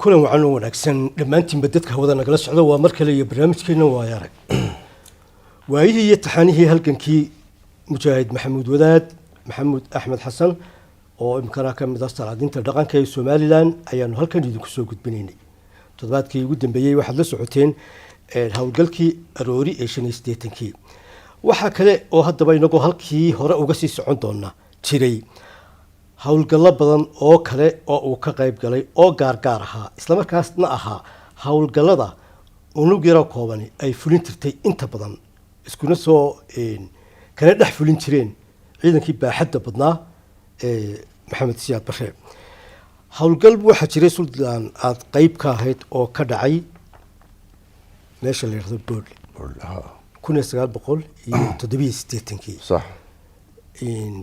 kulan wacan oo wanaagsan dhammaantiinba dadka hawada nagala socda waa mar kale iyo barnaamijkeena waaya arag waayihii iyo taxaanihii halgankii mujaahid maxamuud wadaad maxamuud axmed xasan oo imkana ka mid ah salaadinta dhaqanka ee Soomaaliland ayaanu halkan idinku soo gudbinaynay toddobaadkii ugu dambeeyay waxaad la socoteen hawlgalkii aroori ee 85kii waxa kale oo haddaba inagu halkii hore uga sii socon doona jiray hawlgallo badan oo kale oo uu ka qayb galay oo gaar ahaa isla markaasna ahaa hawlgallada unug yar oo kooban ay fulin jirtay inta badan iskuna soo kana dhex fulin jireen ciidankii baaxadda badnaa maxamed siyaad bashe hawlgal waxa jiray Suldaan aad qayb ka ahayd oo ka dhacay meesha la yiraahdo Boodle 1987 صح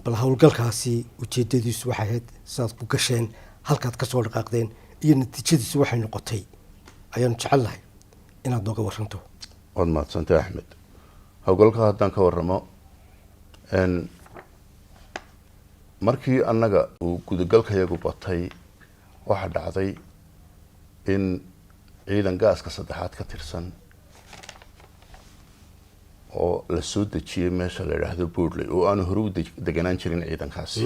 bal hawlgalkaasi ujeedadiisu waxay ahayd saad ku gasheen halkaad ka soo dhaqaaqdeen iyo natiijadiisu waxay noqotay ayaan jecelahay inaad nooga waranto wad maadsantay Axmed hawlgalka haddaan ka waramo markii annaga uu gudagalkayagu batay waxa dhacday in ciidan gaaska saddexaad ka tirsan oo la soo dejiyay meesha la yiraahdo Boodle oo aan hore u deganaan jirin ciidankaasi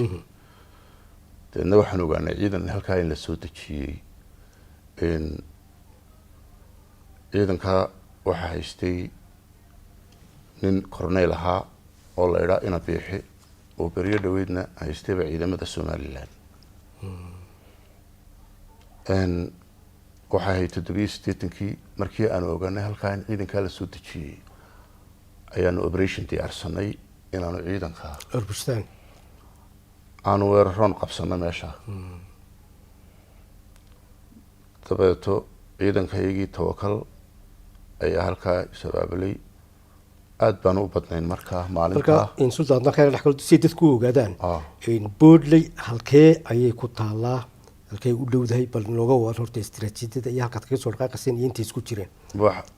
deedna waxaan ogaanay ciidan halkaa in la soo dejiyay ciidanka waxa haystay nin korneyl ahaa oo la yiraahdo ina biixi oo bariyo dhaweydna haystay ciidamada Soomaaliland waxa ay 87kii markii aan ogaanay halkaa in ciidanka la soo dejiyay ayaan operation diyaarsanay inaanu ciidanka arbustaan aanu weeraroon qabsano meesha dabeeto ciidankayagii tawakal ayaa halkaa sabaabay aad baan u badnayn markaa maalinta in Suldaan ka dhex galto si dadku ogaadaan in Boodle halkee ayay ku taalaa halkee u dhowdahay bal nooga war horta istiraatiijiyada iyo halka ka soo dhaqaaqaysan iyo inta isku jireen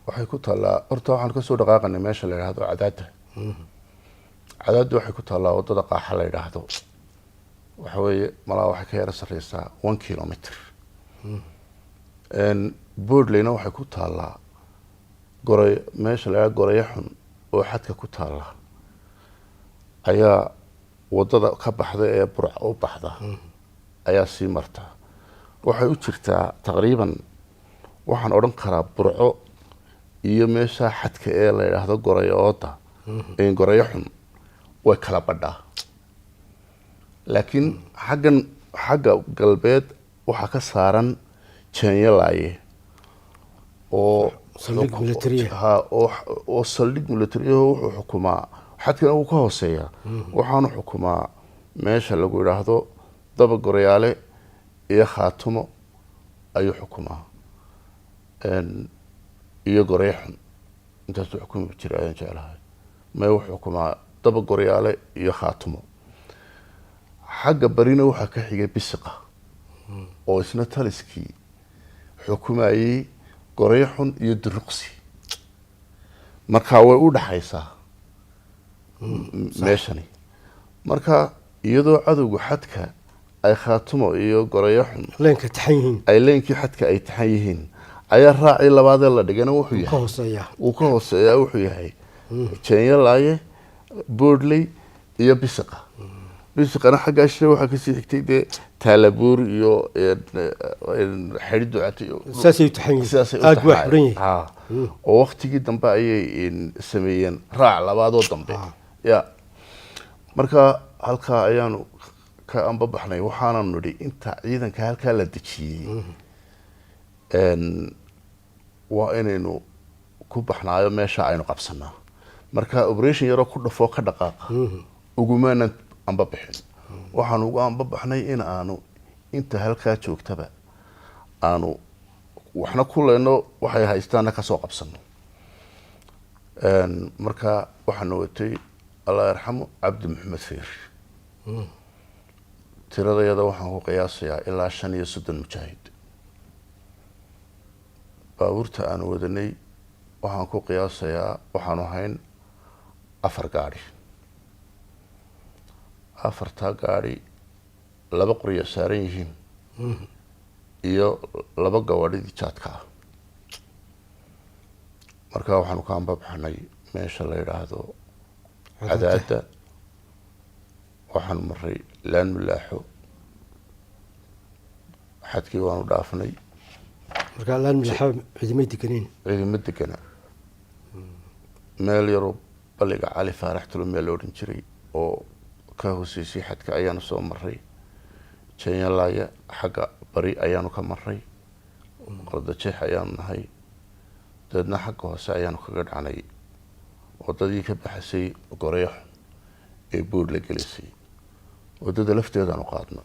waxay ku taalaa horta waxaan ka soo dhaqaaqnay meesha la yiraahdo Cadaada Cadaada waxay ku taalaa wadada qaaxa la yiraahdo waxa weeye malaa waxay ka yara sareysaa 1 kilometer Boodlena waxay ku taalaa goray meesha la yiraahdo Gorayaxun oo xadka ku taala ayaa wadada ka baxda ee Burc u baxda ayaa sii marta waxay u jirtaa taqriiban waxaan oran karaa Burco iyo meesha xadka ee la yiraahdo Gorayooda ee Gorayaxun way kala badhaa laakiin xagga galbeed waxa ka saaran Jeenyalaaye oo saldhig military oo saldhig military oo wuxuu xukumaa xadkan uu ka hooseeya waxaanu xukumaa meesha lagu yiraahdo Daba Gorayaale iyo Khaatumo ayuu xukumaa iyo Gorayaxun intaas uu xukumo jiray ayaan jecelahay ma wuxuu xukumaa Daba Gorayaale iyo Khaatumo xagga barina waxa ka xigay Bisiqa oo isna taliskii xukumayay Gorayaxun iyo Duruqsi marka way u dhaxaysaa meeshani marka iyadoo cadowga xadka ay Khaatumo iyo Gorayaxun leenka taxayiin ay leenkii xadka ay taxayiin ayaa raacay labaad la dhigana wuxuu yahay ka hooseeya wuxuu yahay Jeenyalaaye Boodle iyo Bisiqa Bisiqana xaggaasha waxa ka sii xigtay de Taalabuur iyo xiridu catiyo saasay taxayiin aad wax xuriyay oo waqtigii dambe ayay sameeyeen raac labaadoo dambe ya marka halka ayaanu ka amba baxnay waxaana nidhi inta ciidanka halka la dejiyay waa inaynu ku baxnaayo meesha aynu qabsanaa marka operation yaro ku dhafo ka dhaqaaqa ugumana amba bixin waxaan ugu amba baxnay in aanu inta halka joogtaba aanu waxna ku leeno waxay haystaan ka soo qabsano marka waxaan watay Allah yarxamo Cabdi Maxamed Feer tiradayada waxaan ku qiyaasayaa ilaa 35 mujaahid baabuurta aan wadanay waxaan ku qiyaasayaa waxaan ahayn 4 gaari afarta gaari laba qoriyo saaran yihiin iyo 2 gawaadhidii jaadka ah. markaa waxaanu ka anbabaxnay meesha la yidhaahdo cadaada, waxaanu maray laan mulaaxo, xadkii waanu dhaafnay. markaa laan milaaxo ciidamay deganeen? ciidamo degana meel yaroo balliga cali faarax tulumee la odhan jiray oo ka hooseysay xadka ayaanu soo maray. janyalaaya xagga bari ayaanu ka maray, qardajeex ayaanu nahay. dabeedna xagga hoose ayaanu kaga dhacnay wadadii ka baxasay goreexo ee buur la gelisay. wadada lafteedaanu qaadna.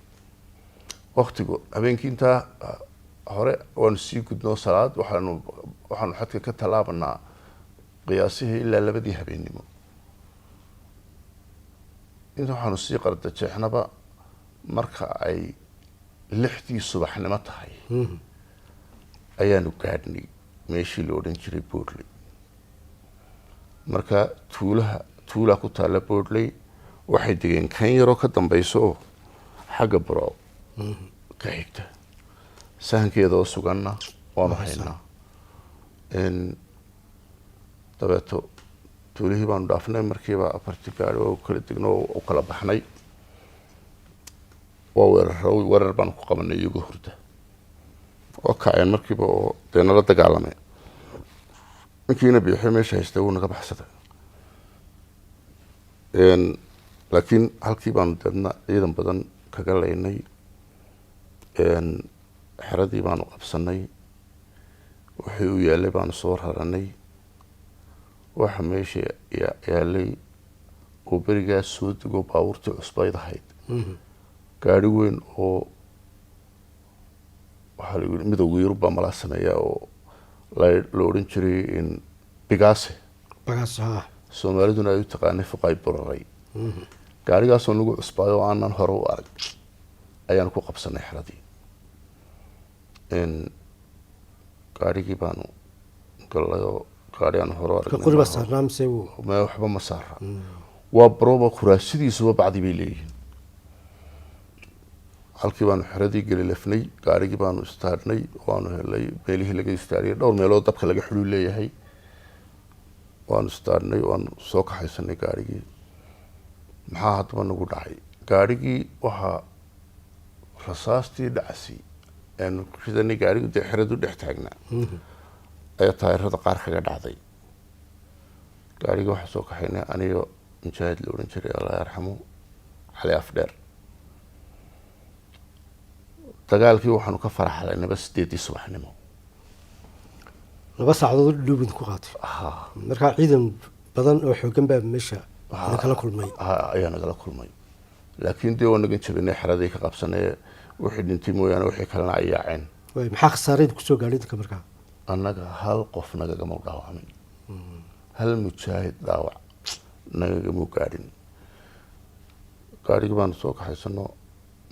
waktigu habeenkii intaa hore waanu sii gudnoo salaad waxaanu xadka ka tallaabanaa qiyaasihii ilaa 2 habeennimo. inta waxaanu sii qardajeexnaba marka ay 6 subaxnimo tahay ayaanu gaadhnay meeshii la odhan jiray boodley. marka tuulaa ku taalla boodley waxay degeen kan yaroo ka dambayso oo xagga burco ka xigta. sahankeeda oo suganna waanu haynaa. dabeeto tuulihii baanu dhaafnay, markiiba 4 gaari oo kala degno oo kala baxnay. waa weerar baanu ku qabanay iyagoo hurda oo kaceen markiiba oo dee nala dagaalamay. ninkiina biixi meesha haystay wuu naga baxsaday. laakiin halkii baanu deedna ciidan badan kaga laynay. xeradii baanu qabsanay, wixii u yaalay baanu soo raranay. waxa meesha yaalay oo berigaas soo dego baabuurtii cusbayd ahayd. gaari weyn oo waxaa la yidhi midowga yurub baa malaa sameeya oo la odhan jiray bigaase. soomaaliduna ay u taqaanay fuqay buraray. gaarigaasoo nagu cusbaayo oo aanan hore u arag ayaanu ku qabsanay xeradii. gaarigii baanu gallayoo gaari aan hore aragnay waxba ma saara. waa baroba kuraasidiisuba bacdi bay leeyihiin. halkii baanu xeradii geli lafnay, gaarigii baanu istaarnay, waanu helay meelihii laga istaariyay. dhowr meelood dabka laga xuluu leeyahay. waanu istaarnay, waanu soo kaxaysanay gaarigii. maxaa haddaba nagu dhacay? gaarigii waxaa rasaastii dhacsi aanu ridanay. gaarigu dee xeradu dhex taagnaa ayaa taayirada qaar kaga dhacday. gaarigii waxaa soo kaxaynay anigo mujaahid la odhan jiray allah yarxamo cali afdheer. dagaalkii waxaanu ka faraxlaynaba 8 subaxnimo. 2 saacadood dhuubin ku qaatay. markaa ciidan badan oo xoogan baa meesha nagala kulmay. ayaa nagala kulmay. laakiin dee waa nagan jabinay, xeradii ka qabsanay. wixii dhintay mooyaane wixii kalena ay yaaceen. maxaa khasaarayd kusoo gaadhay dadka markaa? annaga hal qof nagagama dhaawacmin. hal mujaahid dhaawac nagagama gaadhin. gaarigii baanu soo kaxaysano.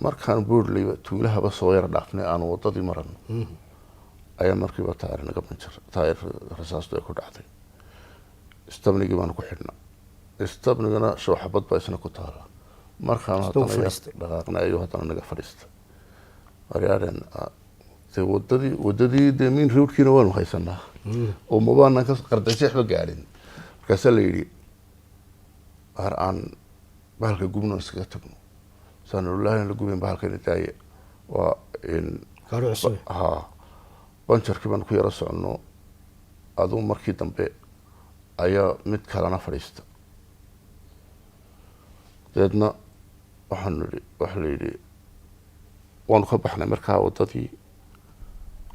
markaan boodleyba tuulahaba soo yar dhaafnay aanu wadadii marano ayaa markiiba taayir naga banjar. taayir rasaastu ay ku dhacday. istabnigii baanu ku xidhna. istabnigana shooxabad baa isna ku taala. markaanu haddana dhaqaaqnay ayuu haddana naga fadhiista. waryaareen wadadii dee min roodkiina waanu haysanaa oo mabaanan ka qardajeexba gaadhin. markaasaa la yidhi har aan bahalka gubno iskaga tagno. saanulaahi la gubin bahalkani daaye. waa banjarkii baan ku yaro soconno. aduu markii dambe ayaa mid kalena fadhiista. dabeedna waxa la yidhi waanu ka baxnay markaa wadadii.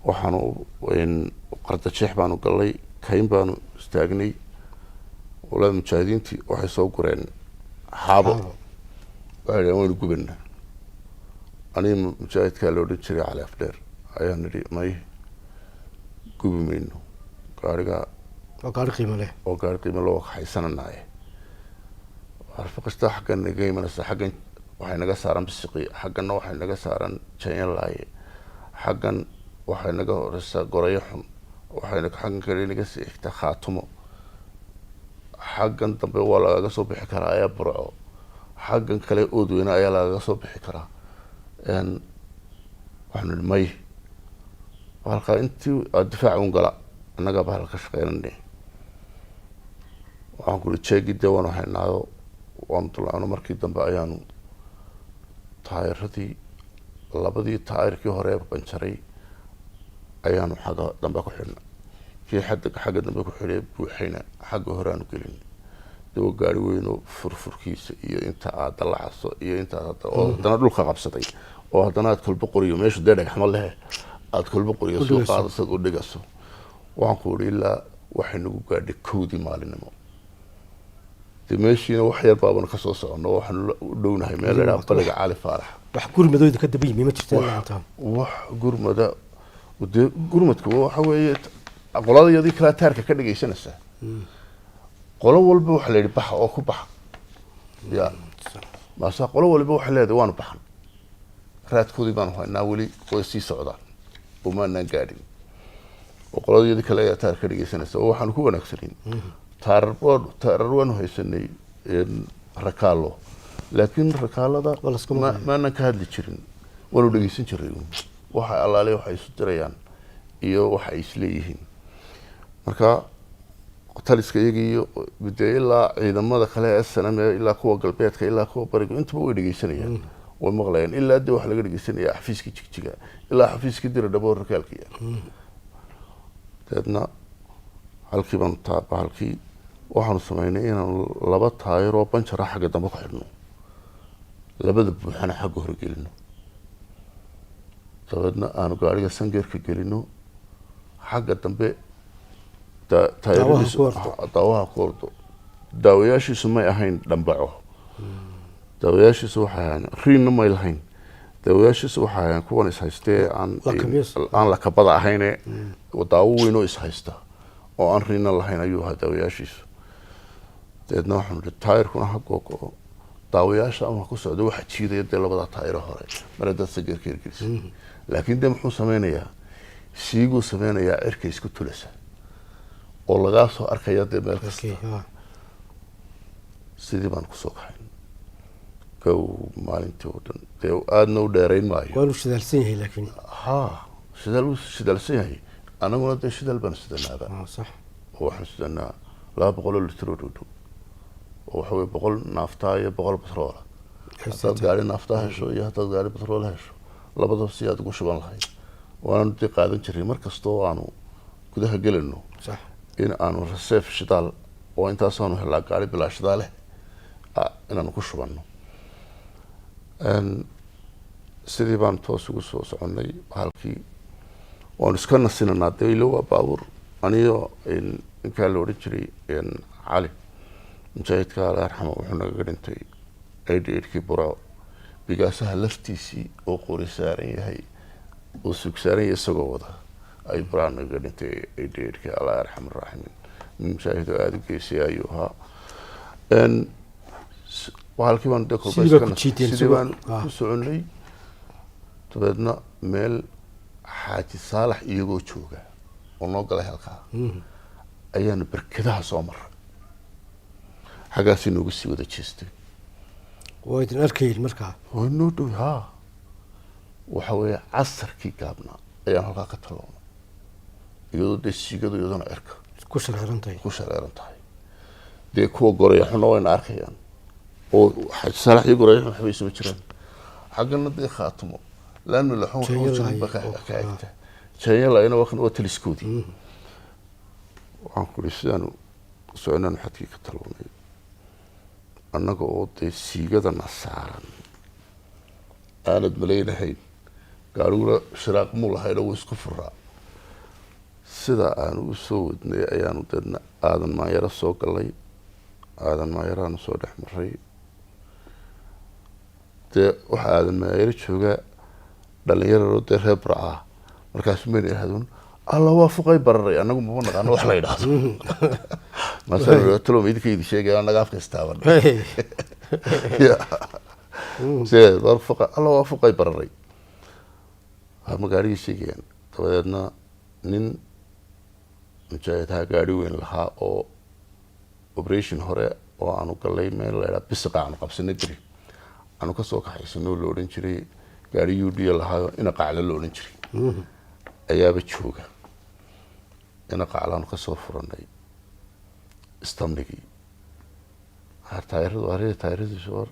waxaanu qardajeex baanu gallay, kayn baanu istaagnay. walaada mujaahidiintii waxay soo gureen xaabo. waxay dhaheen waynu gubanaa. aniga mujaahidkaa la odhan jiray cali afdheer ayaa nidhi may gubi mayno. gaarigaa oo gaari qiimo leh loo kaxaysananaaye. arfaqista xaggan naga imanaysa. xaggan waxay naga saaran bisiqi, xagganna waxay naga saaran janyalaaye, xaggan waxay naga horeysaa gorayo xun, xaggan kale naga sii xigta khaatumo, xaggan dambe waa lagaga soo bixi karaa ayaa burco, xaggan kale oodweyne ayaa lagaga soo bixi karaa. waxaanu ihi may halkaa intii difaaca un gala annagaa bahal ka shaqeynane waxaan ku uri jeegii dee waanu haynaayo waanu dulacno markii dambe ayaanu taayiradii labadii taayirkii hore banjaray ayaanu xagga dambe ku xidhnay kii xagga dambe ku xidhay buuxayna xagga hore aanu gelin dawa gaari weynoo furfurkiisa iyo inta aad dalacaso iyo inta oo haddana dhulka qabsaday oo haddana aad kolba qoriyo meeshu dee dhagxma lehe aad kolba qoriyo soo qaadasad u dhigaso waxaan ku uri ilaa waxay nagu gaadhay 1 maalinimo dee meeshiina wax yar baabana kasoo soconno waxaanu u dhownahay meel la baliga Cali Faarax wax gurmadooda ka daba yimi ma jirtaan maanta wax gurmada dee gurmadku waxa weeye qoladayadii kala taarka ka dhageysanaysa qolo walba waxa la yiri bax oo ku bax ya maasa qolo walba waxa leedahay waan baxan raadkoodii baan haynaa wali oo sii socdaan oo maanaan gaadhin oo qoladayadii kala taarka ka dhageysanaysa oo waxaan ku wanaagsanin taarar waan haysanay rakaalo laakiin rakaalada maanaan ka hadli jirin waanu dhageysan jiray waxa allaale waxa isu dirayaan iyo waxa ay isleeyihiin marka taliska iyagiyo bidee ilaa ciidamada kale ee sanamee ilaa kuwa galbeedka ilaa kuwa bariga intuba way dhageysanayaan way maqlayaan ilaa dee waxa laga dhageysanaya xafiiska jigjiga ilaa xafiiska dira dhabo rakaalkiya dadna halkii baan taaba halkii waxaanu samaynay inaan 2 taayir oo banjara xagga dambe ku xidhno labada buuxana xagga hore gelino sababna aanu gaariga sangeerka gelino xagga dambe daawaha ku ordo daawayaashiisu may ahayn dhambaco daawayaashiisu waxay ahayn riinna may lahayn daawayaashiisu waxay ahayn kuwan is haystee aan la kabada ahayne daawo weyn oo is haysta oo aan riinna lahayn ayuu ahaa daawayaashiisu deedna waxaanu idhi taayirkuna ha googo daawayaasha ama ku socda waxa jiidaya dee labada taayiro hore mar haddaad sangeerka hirgelisa laakiin dee muxuu sameynayaa siiguu sameynayaa cirka isku tulasa oo lagaa soo arkaya dee meel kasta sidii baan kusoo kaxayn kow maalintii oo dhan dee aadna u dheerayn maayo waanu shidaalsan yahay laakiin shidaalsan yahay annaguna dee shidaal baan sidanaaba sax oo waxaan sidanaa 200 litr oo dhow oo waxa weeye 100 naafta iyo 100 batrool haddaad gaari naafta hesho iyo haddaad gaari batrool hesho labadaba si aad ugu shuban lahayd waanu dee qaadan jiray markastoo aanu gudaha gelino sax in aanu reserve shidaal oo intaasaanu helaa gaari bilaa shidaale inaanu ku shubanno sidii baan toos ugu soo soconnay halkii waanu iska nasinanaa dee ilo waa baabuur aniyo ninkaa la odhan jiray cali mujaahidka alla arxama wuxuu nagaga dhintay 88kii bura bigaasaha laftiisii oo qori saaran yahay oo sug saaran yahay isagoo wada ay buraan nagaga dhintay 88kii alla arxam arraximin mujaahid oo aada u geysay ayuu ahaa halkii baan dee sidii baan ku soconay dabeedna meel xaaji saalax iyagoo jooga oo noo galay halkaa ayaanu barkadaha soo maray xaggaasii noogu sii wada jeestay waa idin arkayn markaa waa noo dhow haa waxa weeye casarkii gaabnaa ayaan halkaa ka taloonay iyadoo dee siigadu iyadana cirka ku shareeran tahay dee kuwa goraya xuna wayna arkayaan oo xaaji saalax iyo goraya waxbay soo jiraan xaggana dee khaatimo laanu laxun waxuu ka egta jayala waa taliskoodii waxaan ku iri sidaanu soconaanu xadkii ka taloonay annaga oo dee siigadana saaran aanad malaynahayn gaariguna shiraaq muu lahayn oo isku furaa sida aanu u soo wadnay ayaanu deedna aadan maanyaro soo galay aadan maanyaraanu soo dhex maray dee waxa aadan maanyaro joogaa dhalinyaroo dee reer burcaa markaasu mayna yidhahdun alla waa fuqay bararay annagu maba naqaano wax la yidhaahdo masaltalo idinka idi sheegaya annaga afka istaaban alla waa fuqay bararay ma gaarigii sheegayaan dabadeedna nin mujaahidhaa gaari weyn lahaa oo operation hore oo aanu galay meel la yidhaha bisiqa aanu qabsana gari aanu kasoo kaxaysanoo la odhan jiray gaari UD lahaayo ina qacla la odhan jiray ayaaba jooga ina qaclaan ka soo furanay istamnigii taayiradiisu war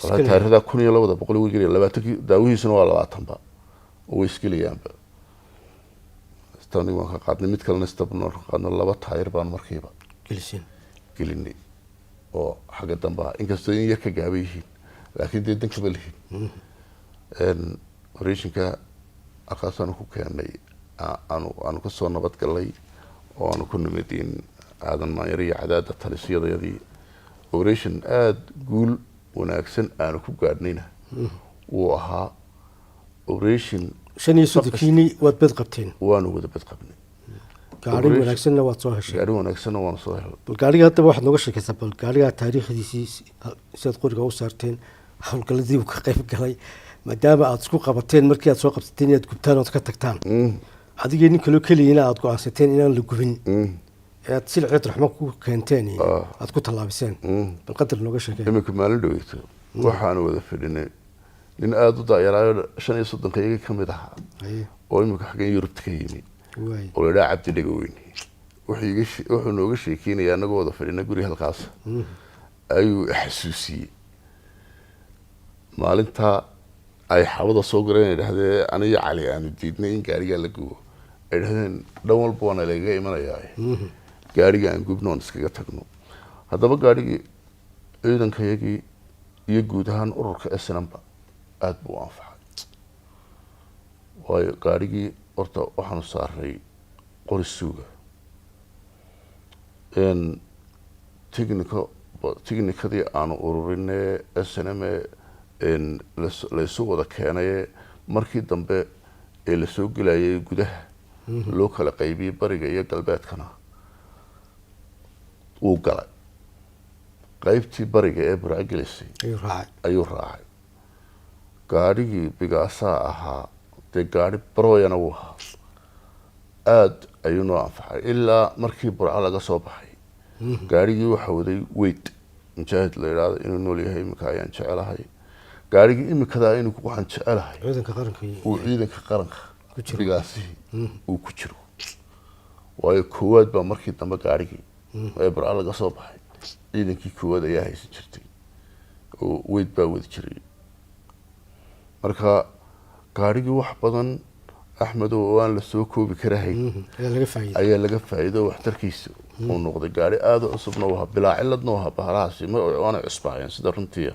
taayirada 1200 way geliyaan 20 daawihiisuna waa 20 ba way iskiliyaanba istamnig waan ka qaadnay mid kalena istabno qaadno 2 taayir baan markiiba gelinay oo xagga damba inkastoo in yar ka gaabay yihiin laakiin dee danka ma lihin operation-ka aqaasana ku keenay aanu ka soo nabad galay oo aanu ku nimid in aadan maanyar iyo cadaada talisiyadayadii operation aad guul wanaagsan aanu ku gaadhnayna wuu ahaa operation 35 waad bad qabteen waanu wada bad qabnay gaari wanaagsanna waad soo heshay gaari wanaagsanna waan soo helay bal gaariga hadda waxaad nooga sheekaysaa bal gaariga taariikhdiisii sidaad qoriga u saarteen hawlgaladii uu ka qayb galay maadaama aad isku qabateen markii aad soo qabsateen inaad gubtaan ood ka tagtaan adigii nin kaloo keliyana aad go-aansateen inaan la gubin aad silceed raxmo ku keenteen aad ku tallaabiseen bal qadar nooga sheekay iminka maalin dhaweyto waxaanu wada fadhinay nin aada u daayaraayo 35 ka mid ahaa oo iminka xaggan Yurubta ka yimi oo la dhaca Cabdi Dhagaweyne wuxuu nooga sheekeynaya anagoo wada fadhina guri halkaas ayuu xasuusiyey maalinta ay xawada soo gareen idhaahdee aniga Cali aanu diidnay in gaariga la gubo ay dhahdeen dhan walba waana laga imanayaa gaariga aan gubnoon iskaga tagno haddaba gaarigii ciidankayagii iyo guud ahaan ururka SNM-ba aad buu anfacay waayo gaarigii horta waxaanu saaray qori suuga tiknikadii aanu ururinay SNM la isu wada keenay markii dambe ee la soo gelayay gudaha loo kala qaybiyay bariga iyo galbeedkana uu galay qaybtii bariga ee buraagelisay ayuu raacay gaarigii bigaasaa ahaa dee gaari barooyana wuu ahaa aad ayuu noo anfacay ilaa markii burca laga soo baxay gaarigii waxa waday weyd mujaahid la yidhaahdo inuu nool yahay iminka ayaan jecelahay gaarigii imikadaa inuu waxaan jecelahay ciidanka qaranka bigaasihii uu ku jiro waayo koowaad baa markii dambe gaarigii ee burca laga soo baxay ciidankii koowaad ayaa haysan jirtay oo weyd baa wadi jiray marka gaarigii wax badan Axmed oo aan la soo koobi karahay ayaa laga faa'iido waxtarkiisa uu noqday gaari aad u cusubna waa bilaa ciladna waa bahalahaasi ma waana cusbaayeen sida runtii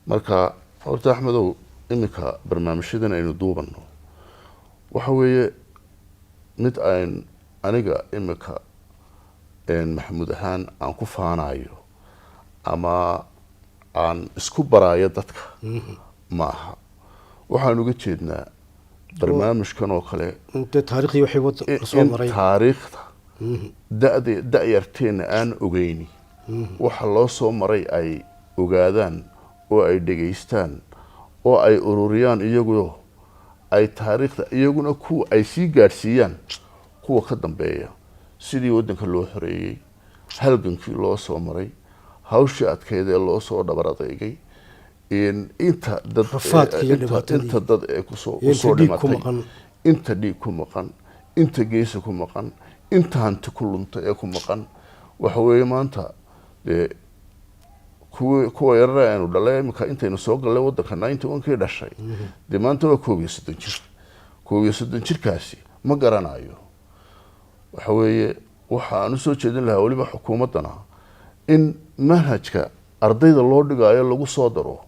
marka horta Axmed oo imika barnaamijyadan aynu duubano waxa weeye mid aniga imika Maxamuud ahaan aan ku faanayo ama aan isku baraayo dadka ma aha waxaan uga jeednaa barnaamijkan oo kale taariikhii waxay wada soo maray taariikhda da'yarteena aan ogeyni waxa loo soo maray ay ogaadaan oo ay dhageystaan oo ay ururiyaan iyagoo ay taariikhda iyaguna ku ay sii gaarsiiyaan kuwa ka dambeeya sidii wadanka loo xoreeyay halgankii loo soo maray hawshii adkeyd ee loo soo dhabar adeegay inta dad ee kusoo dhimatay inta dhiig ku maqan inta geesa ku maqan inta hanti ku luntay ee ku maqan waxa weeye maanta dee kuwa yarara aanu dhalay imika intaynu soo gallay wadanka 91kii dhashay dee maanta waa 31 jir 31 jirkaasi ma garanayo waxa weeye waxaan u soo jeedin lahaa waliba xukuumadana in manhajka ardayda loo dhigayo lagu soo daro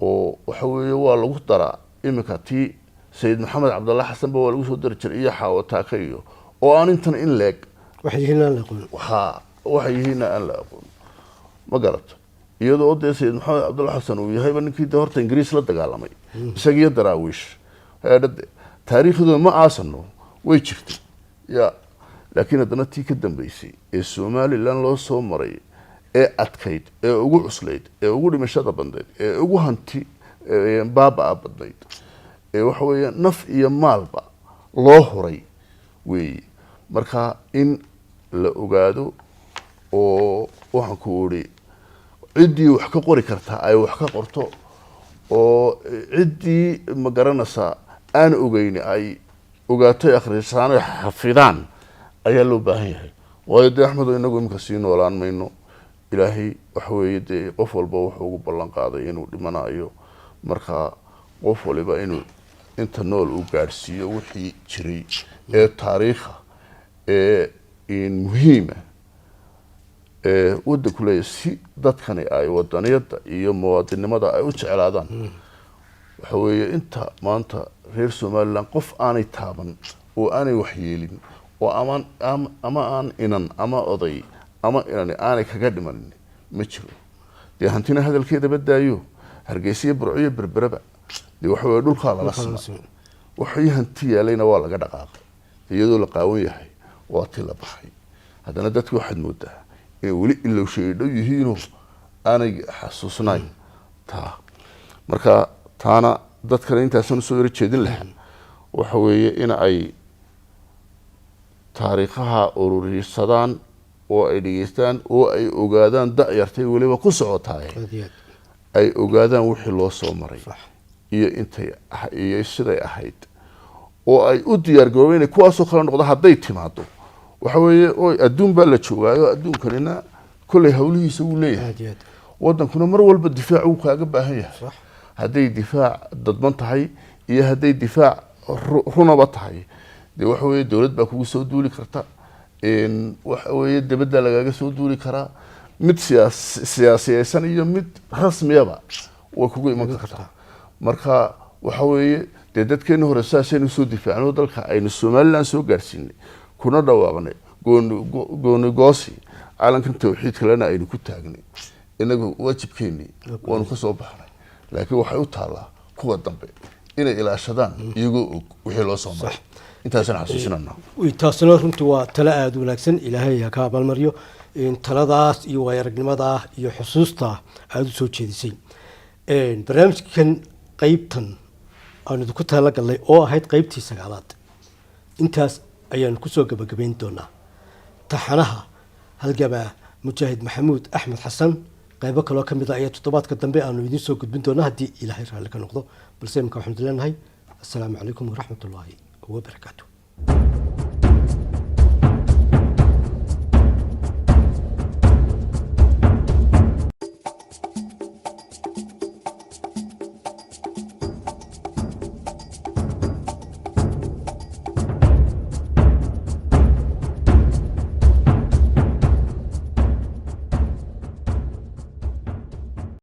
oo waxa weeye waa lagu daraa imika tii Sayid Maxamed Cabdulla Xasan baa lagu soo dari jiray iyo xaawataaka iyo oo aan intan in leeg waxay yihiin aan la aqoon ma garato iyadoo dee Sayid Maxamed Cabdulla Xasan uu yahay ninkii horta Ingiriis la dagaalamay isagiyo daraawiish taariikhdooda ma aasano way jirtay laakiin haddana tii ka dambeysay ee Somaliland loo soo maray ee adkayd ee ugu cuslayd ee ugu dhimashada badnayd ee ugu hanti baaba badnayd ee waxa weeye naf iyo maalba loo horay weey marka in la ogaado oo waxaan ku uri cidii wax ka qori kartaa ay wax ka qorto oo ciddii ma garanaysaa aan ogeyni ay ogaatay akhrisaan ay xafidaan ayaa loo baahan yahay waayo dee axmedo inagu iminka sii noolaan mayno ilaahay waxa weeye dee qof walba wuxuu ugu ballan qaaday inuu dhimanayo marka qof waliba inuu inta nool uu gaadhsiiyo wixii jiray ee taariikha ee muhiima waddanku leeyahay si dadkani ay wadaniyadda iyo muwaadinimada ay u jeclaadaan waxa weeye inta maanta reer somaliland qof aanay taaban oo aanay waxyeelin oo ama aan inan ama oday ama inani aanay kaga dhimanin ma jiro dee hantina hadalkeeda badaayo hargeysa burco iyo berberaba dee waxa weeye dhulkaa lala sima waxii hanti yaalayna waa laga dhaqaaqay iyadoo la qaawan yahay waa tii la baxay haddana dadki waxaad moodaa inay weli ilowshay dhow yihiinoo aanay xasuusnayn taa marka taana dadkana intaasan usoo yaro jeedin lahaa waxa weeye in ay taariikhaha ururisadaan oo ay dhegeystaan oo ay ogaadaan da-yartay weliba ku socotaaye ay ogaadaan wixii loo soo maray iyo intay iyo siday ahayd oo ay u diyaar garoobeen inay kuwaasoo kale noqdo hadday timaado waxa weeye oo adduun baa la joogaayo adduunkanina kolley hawlihiisa wuu leeyahay waddankuna mar walba difaac wuu kaaga baahan yahay hadday difaac dadban tahay iyo hadday difaac runaba tahay dee waxa weeye dowlad baa kugu soo duuli karta waxa weeye dibadda lagaaga soo duuli karaa mid siyaasiyeysan iyo mid rasmiyaba way kugu iman kartaa marka waxa weeye dee dadkeena hore saasaynu soo difaacno dalka aynu somaliland soo gaadhsiinay kuna dhawaaqnay gooni goosi calankan tawxiidka lana aynu ku taagnay inagu waajibkeennii waanu ka soo baxnay laakiin waxay u taallaa kuwa dambe inay ilaashadaan iyagoo og wixii loo soo maray intaasaan xasuusinana taasina runtii waa talo aada wanaagsan ilaahay ha ka abaalmaryo taladaas iyo waayaragnimada iyo xusuusta aada u soo jeedisay barnaamijkan qeybtan aan idinku tala galnay oo ahayd qeybtii 9aad intaas ayaanu kusoo gabagabayn doonaa taxanaha halgamaa mujaahid maxamuud axmed xasan qaybo kaloo ka mid ah ayaa toddobaadka dambe aanu idiin soo gudbin doonaa haddii ilaahay raalli ka noqdo balse imika waxaanu leenahay assalaamu calaykum waraxmatullaahi wabarakaatu